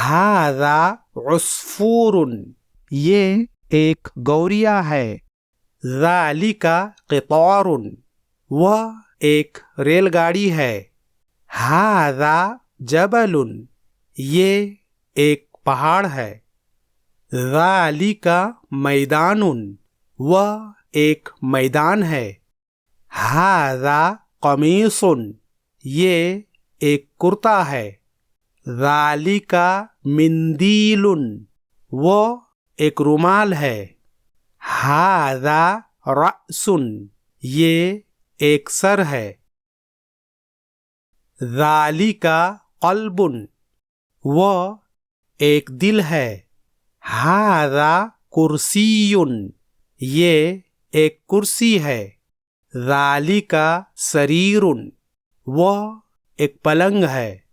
हाज़ा उस्फूरुन, ये एक गौरिया है। ज़ालिका क़ितारुन, वह एक रेलगाड़ी है। हाज़ा जबलुन, ये एक पहाड़ है। ज़ालिका मैदानुन, वह एक मैदान है। हाज़ा क़मीसुन, ये एक कुर्ता है। ज़ालिका मिंदीलुन, वो एक रुमाल है। हाज़ा रअसुन, ये एक सर है। ज़ालिका क़ल्बुन, वो एक दिल है। हाज़ा कुर्सियुन, ये एक कुर्सी है। ज़ालिका सरीरुन, वो एक पलंग है।